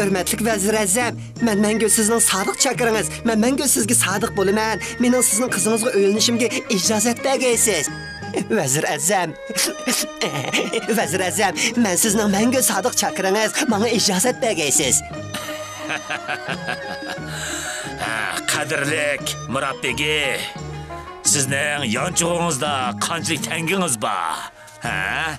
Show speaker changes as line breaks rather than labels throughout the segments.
Hürmetlik Vezir Azam, men Mengül sizning sodiq chaqiringiz. Men Mengül sizga sodiq bo'laman. Mening sizning qizingizga o'yinishimga ijozat bergaysiz. Vezir Azam. Vezir Azam, men sizning Mengül sodiq chaqiringiz. Menga ijozat bergaysiz.
Qadrlik Murod begi. Sizning yonchug'ingizda qanchalik tangingiz bor? Ha?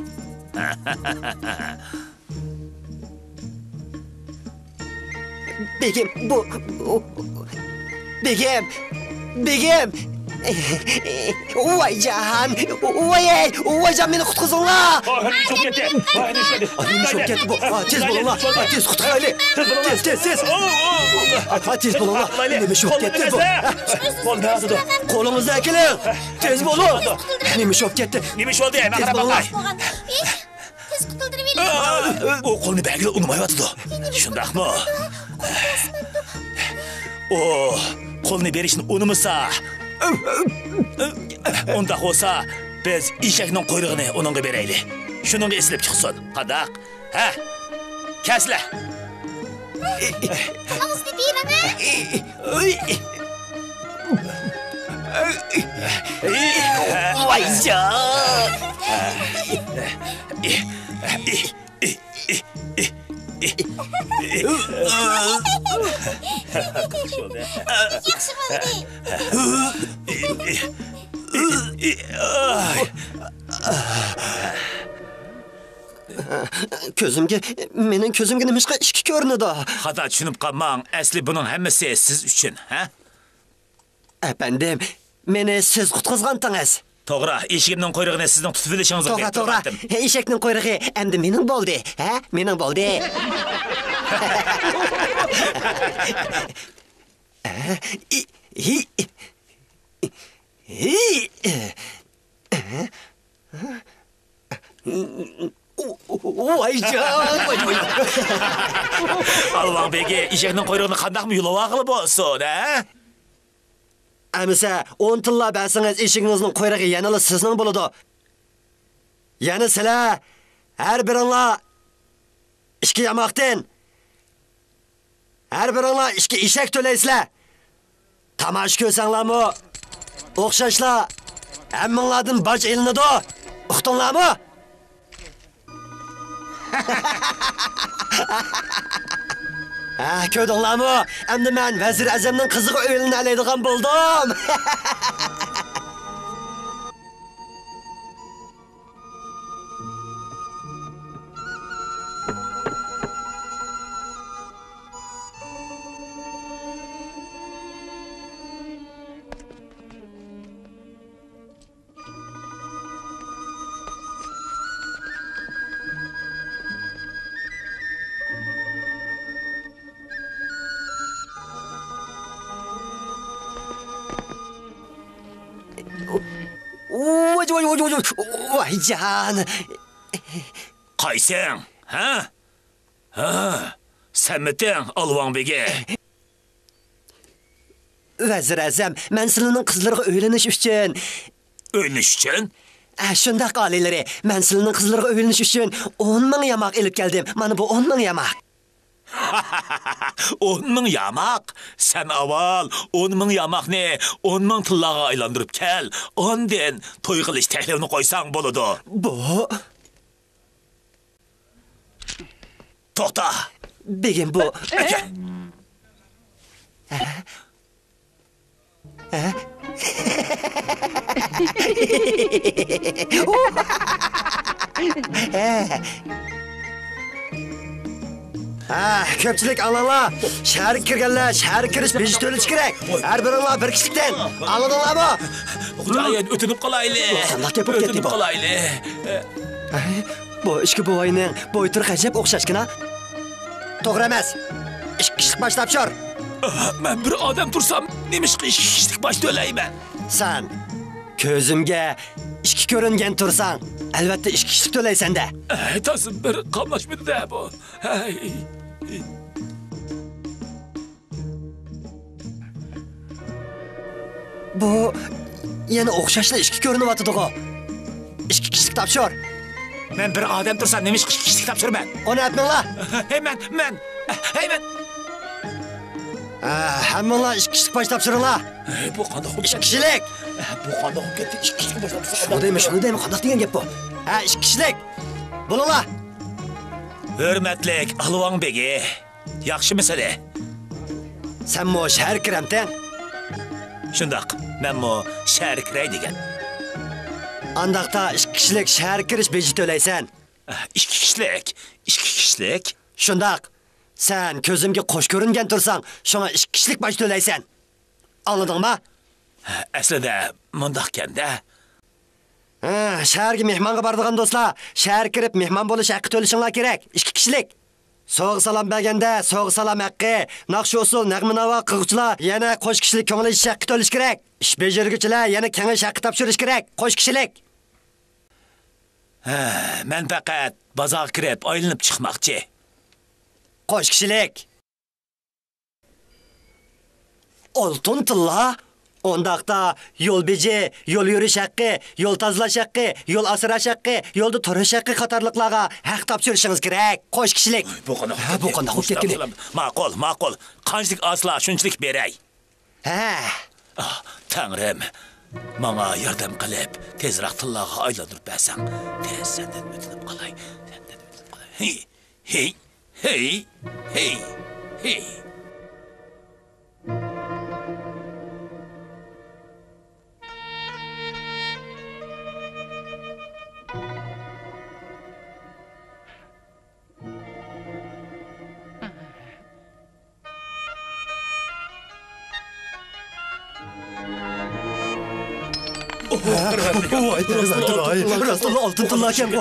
Begim, Begim. Voy Jahan, voy Jahan meni qutqizinglar.
Çok ketdi.
Çok ketdi bu. Tez bo'linglar. Tez qutqaraylik. Tez. Tez bo'linglar. Nima shok ketdi bu? Qo'lingizdan keling. Tez bo'ling. Nima shok ketdi?
Nima ish bo'ldi?
Tez bo'linglar.
Tez qutuldirib bering.
O qo'lni bag'ila unmayapti. Shundaqmi? O qo'lni berishni unimasa. Unda olsa biz eshakning quyrug'ini uningga beraylik. Shuningga eslab chiqsin. Qadaq. Ha? Kasla.
Qo'lingizni beraman.
Voy Jahan.
Yaxshi bo'ldi.
Mening ko'zimga nima ishki ko'rinadi?
Xato tushunib qolmang. Asli buning hammasi siz uchun, ha?
Efendim, meni siz qutqizgandingiz.
To'g'ri, eshigimning quyrug'ini sizning tutib olishingizni
To'g'ri. Eshakning quyrug'i endi mening bo'ldi, ha? Mening bo'ldi. Voy Jahan.
Alloh begi, eshakning quyrug'ini qandaqmi yulib aqli bo'lsin, ha?
Amisa 10 tilla bersangiz eshigingizning quyrug'i yanala sizning bo'ladi. Yana sizlar har biringlar ishki yamoqdan har biringlar ishki eshak to'laysizlar. Tamash ko'rsanglarmi? O'xshashlar. Hammanglardan boj ilinadi. Uqdinglarmi? Ko'rdinglarmi? Endi men Vezir Azamning qiziga o'yinlaydigan bo'ldim. Voy Jahan.
Qaysang, ha? Ha. Sanmiting Alvon begi.
Vezir Azam, men sizlarning qizlarga o'ylanish uchun.
O'ynish uchun?
Shundaq qolinglar. Men sizlarning qizlarga o'ylanish uchun 10 ming yamoq elib keldim. Mana bu 10 ming yamoq.
10 ming yamoq. Sen avval 10 ming yamoqni 10 ming tillaga aylantirib kel. Ondan to'y qilish taklifini qo'ysang bo'ladi.
Bu
To'xta.
Begim bu. Ko'pchilik alanglar, shaharga kirganlar, shaharga kirish bejish to'lish kerak. Har biringlar bir kishilikdan. Anladinglarmi?
Xo'jayin o'tinib qolaylik.
Qanday gap bo'lib ketdi bu?
Qolaylik.
Bu ishki bo'yning bo'yturi qajab o'xshashgina. To'g'ri emas. Ish kishilik boshlab chor.
Men bir odam tursam, nemishqa ish kishilik bosh to'layman.
Sen ko'zimga ishki ko'ringan tursan, albatta ishki kishilik to'laysan-da.
Aytasin bir qamlashmadi-da bu.
Bu yana o'xshashli ishki ko'rinyapti-ku. Ishki kishilik topshir.
Men bir odam tursam, nemishqa kishilik topshirman.
Uni aytmanglar.
Men Hemen.
Hammanglar 2 kishilik baş topshiringlar.
Bu qanday oldu?
2 kishilik.
Bu qanday oldu? 2 kişilik başlamışsa.
Shuni deymi, qanday degan gap bu? 2 kishilik. Bo'linglar.
Hürmetlik Alvan Begi. Yaxshi mesele.
Sen mo shahar kiramsan.
Shundaq. Men mo shahar kiray degan.
Andaqda 2 kishilik shahar kirish beji to'laysan.
2 kişilik. 2 kişilik.
Shundaq. Sen ko'zimga qo'sh ko'ringan tursang, shunga 2 kishilik baş to'laysan. Anladingmi?
Aslida mundaqkanda.
Shaharga mehmonga boradigan do'stlar, shahar kirib mehmon bo'lish haqqi to'lishinglar kerak. 2 kishilik. So'g' salom berganda so'g' salom haqqi, naqsh usul, nag'minava qilg'uvchilar yana qo'sh kishilik ko'ngil haqqi to'lish kerak. Ish bajarguvchilar yana kengash haqqi topshirish kerak. Qo'sh kishilik.
Men faqat bozorga kirib aylanib chiqmoqchi.
Qo'sh kishilik. Oltin tilla. Ondaqda yo'l beji, yo'l yurish haqqi, yo'l tozalash haqqi, yo'l asrash haqqi, yo'lda turish haqqi qatorliqlarga haq topshirishingiz kerak. Qo'sh kishilik.
Bu qanday?
Bu qanday olib ketgan?
Ma'qul. Qanchalik asla shunchalik beray. Tangrim, menga yordam qilib, tezroq tillaga aylantirib bersang, tez sendan o'tinib qolay. Hey.
Rostdan oltin tilla ekan bu.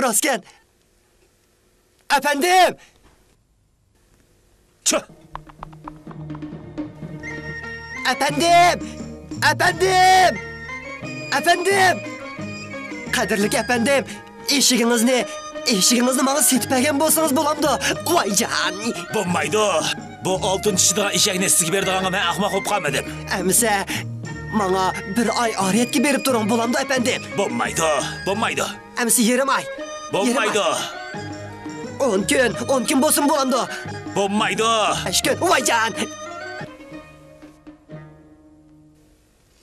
Rostgan. Efendim.
Çıh.
Efendim. Qadrli efendim, eshiginizni menga setib bergan bo'lsangiz bo'lamdi. Voyjon.
Bo'lmaydi. Bu oltin tishidagi eshakni sizga berdiganimga men ahmoq bo'lib qolmadim.
Amsa menga 1 oy oriyatga berib turing bo'lamdi efendim.
Bo'lmaydi.
Amsa yarim oy.
Bo'lmaydi.
10 kun bo'lsin bo'lamdi.
Bo'lmaydi.
5 kun. Voyjon.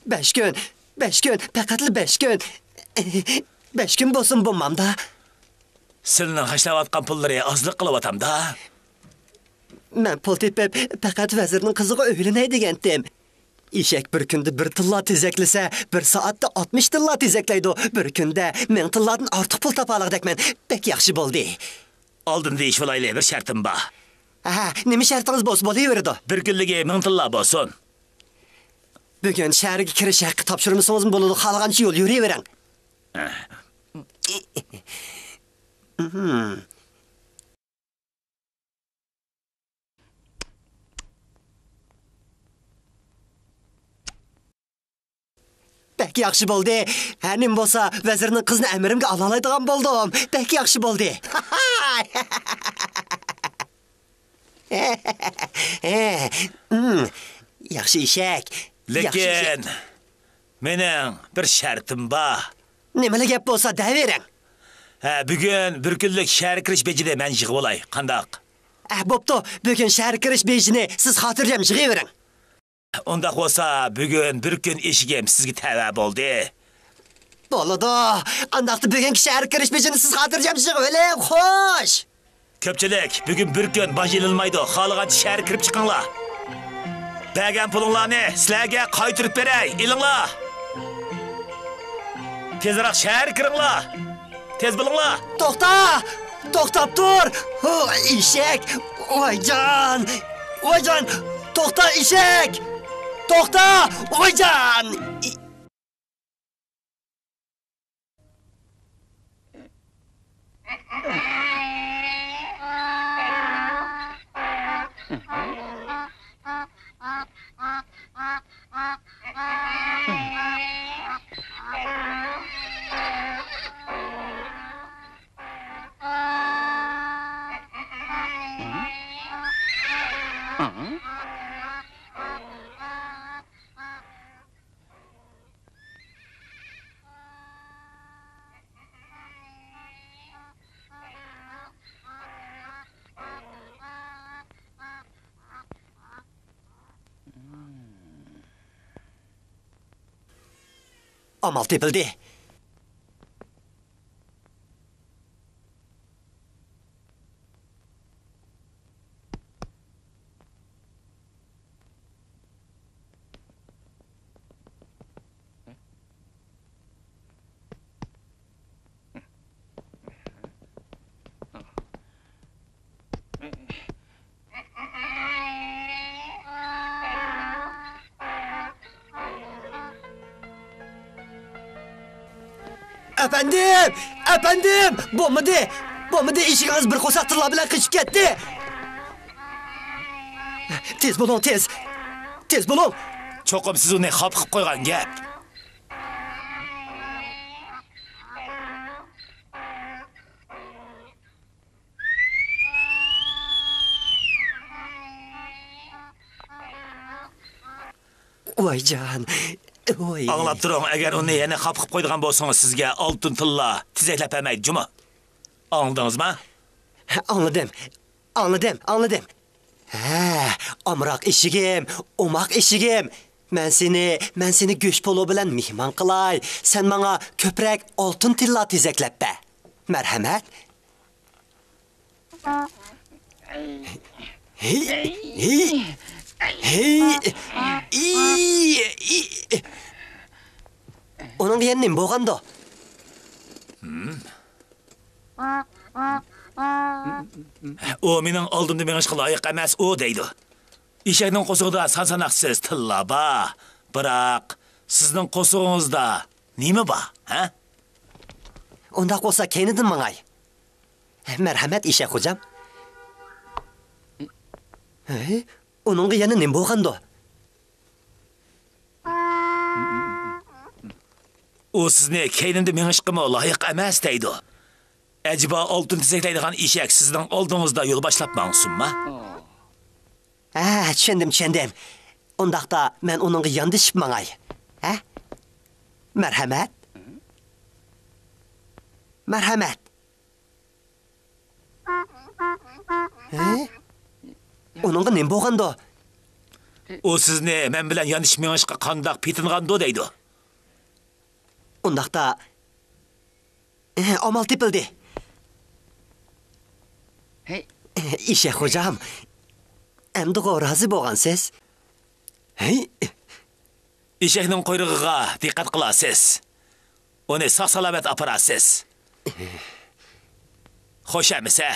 5 kun. 5 kun, faqatli 5 kun. 5 kun bo'lsin bo'lmamda.
Sizning hashlayotgan pullari ozlik qilyapamda.
Men pul tepib, faqat vazirning qiziga o'ylanay degandim. Eshak bir kunda 1 tilla tezaklasa, 1 soatda 60 tilla tezaklaydi. Bir kunda 1000 tilladan ortiq pul topalig'dakman. Bek yaxshi bo'ldi.
Oldinda ish bo'layli bir shartim bor.
Nima shartingiz bo'lsa bo'laveradi.
Bir kunligi 1000 tilla bo'lsin.
Bugun shaharga kirish haqqi topshirmasangiz bo'ladi, xohlagancha yo'l yuravering. Bek yaxshi bo'ldi. Nim bo'lsa, vazirning qizni amirimga alolaydigan bo'ldim. Bek yaxshi bo'ldi. Yaxshi eshak.
Lekin mening bir shartim bor.
Nimalar gap bo'lsa davering.
Bugun bir kunlik shahar kirish bejida men yig'ib olay. Qandaq?
Bo'pti, bugun shahar kirish bejini siz xotirjam yig'avering.
Unda bo'lsa, bugun bir kun eshigim sizga tava bo'ldi.
Bo'ladi. Andaqda bugungi shahar kirish bejini siz xotirjam yig'ib oling. Xo'sh.
Ko'pchilik bugun bir kun bajirilmaydi. Xohlagan shahar kirib chiqinglar. Bergan pulinglarni sizlarga qaytarib beray. Ilinglar. Tezroq shahar kiringlar. Tez bo'linglar.
To'xtab tur. Eshak. Voyjon. To'xta eshak. To'xta. Voyjon. Amal tepildi. Efendim, bo'lmadi, eshigingiz bir qo'saq tilla bilan qichib ketdi. Tez bo'ling, tez bo'ling.
Cho'qim siz uni xop qilib qo'ygan gap.
Voyjon, voy.
Anlab turing, agar uni yana xop qilib qo'ydigan bo'lsangiz, sizga oltin tilla tezaklab bermaydi, juma. Anladingizmi?
Anladım. Ha, omroq eshigim, omoq eshigim. Men seni go'sht polo bilan mehmon qilay. Sen menga ko'proq oltin tilla tezaklab ber. Marhamat. Onun yana nima bo'lganda?
O mening oldimda mengishga loyiq emas, o deydi. Eshakning qo'sug'ida san-sanoqsiz tilla bor. Biroq sizning qo'sug'ingizda nima bor, ha?
Unda qo'sa keynidan mangay. Marhamat eshak xo'jam. Onun yana nima bo'lganda?
O sizni keynimda mengishga loyiq emas deydi. Acaba oltin tezaklaydigan eshak sizning oldingizda yo'l boshlab mangsunmi?
Tushundim. Undaqda men onunga yondashib mangay. Ha? Marhamat. Onunga nima bo'lganda?
O sizni men bilan yondashib mengishga qandoq petingando deydi.
Undaqda amal tepildi. Eshak xo'jam, endi rozi bo'lgansiz?
Eshakning quyrug'iga diqqat qilasiz. Uni sog'-salomat aparasiz. Xo'shamisa?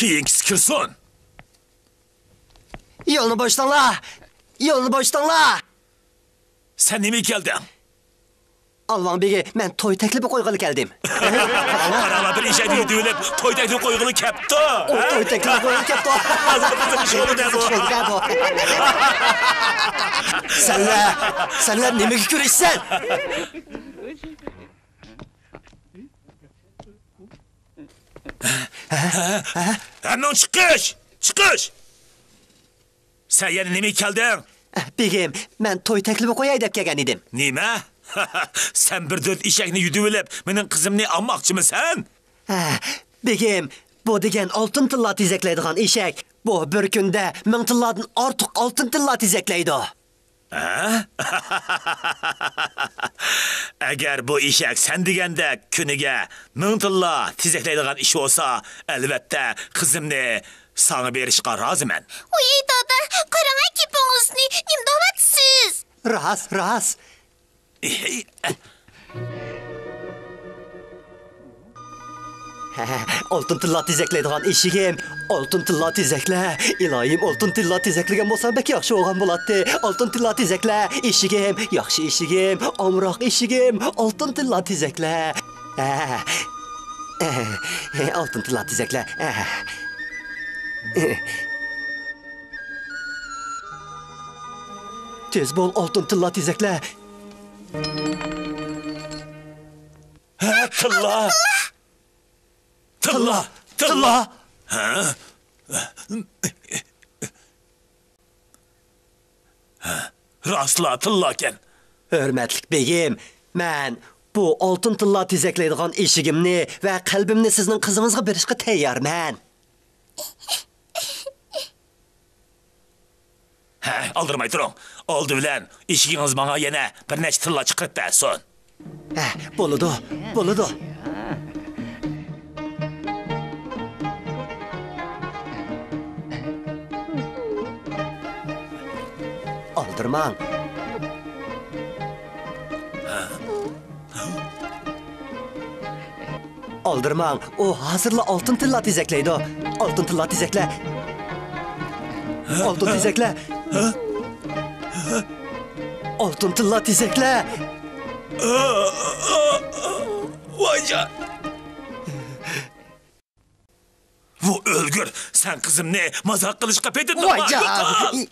Keyingisi kirsin.
Yo'lni boshlanla.
Sen nima kelding?
Alvan begi, men to'y taklifi qo'yg'ili keldim.
Qarama bir eshakni yutib, to'y taklifi qo'yg'ili kepti.
To'y taklifi qo'yg'ili kepti. Senlar nimaga kurashsan?
Hemen çıkış. Sen yana nima kelding?
Begim, men to'y taklifi qo'yay deb kelgan edim.
Nima? Sen bir dört eshakni yutib olib, mening qizimni olmoqchimisan?
Begim, bu degan oltin tilla tezaklaydigan eshak. Bu bir kunda 1000 tilladan ortiq oltin tilla tezaklaydi.
Agar bu eshak sen deganda kuniga 1000 tilla tezaklaydigan ish bo'lsa, albatta qizimni sana berishga roziman.
Oy dada, qarang kepingizni, nim da'vatsiz.
Ras. Oltin tilla tezaklaydigan eshigim, oltin tilla tezakla. Iloyim, oltin tilla tezaklagan bo'lsam bek yaxshi bo'lgan bo'ladi. Oltin tilla tezakla, eshigim, yaxshi eshigim, omroq eshigim, oltin tilla tezakla. Oltin tilla tezakla. Tez bol altın tilla tezekle.
Ha, tilla. Tilla.
Tilla.
Rastla tilla eken.
Hürmetlik beyim, ben bu altın tilla tezekleydiğin eşigimni ve kalbimni sizin kızınızga berishga tayyorman.
Ha, aldırmay turun. Oldu bilen, işiginiz bana yine bir neç tilla çıkıp bersin.
Boludu, boludu. Aldırman. Aldırman, o hazırla altın tilla tezekleydi o. Altın tilla tezekle. Altın tezekle. Altın tilla tezekle.
Vay can. Bu ölgür, sen kızım ne mazak kılıçka petin mi?
Vay can.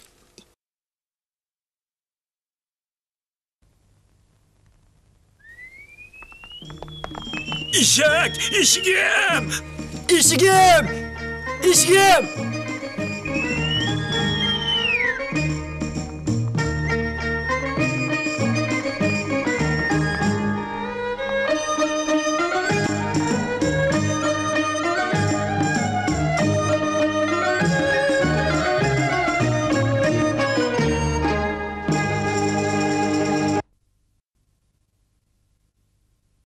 İşek, işigim.
İşigim! İşigim!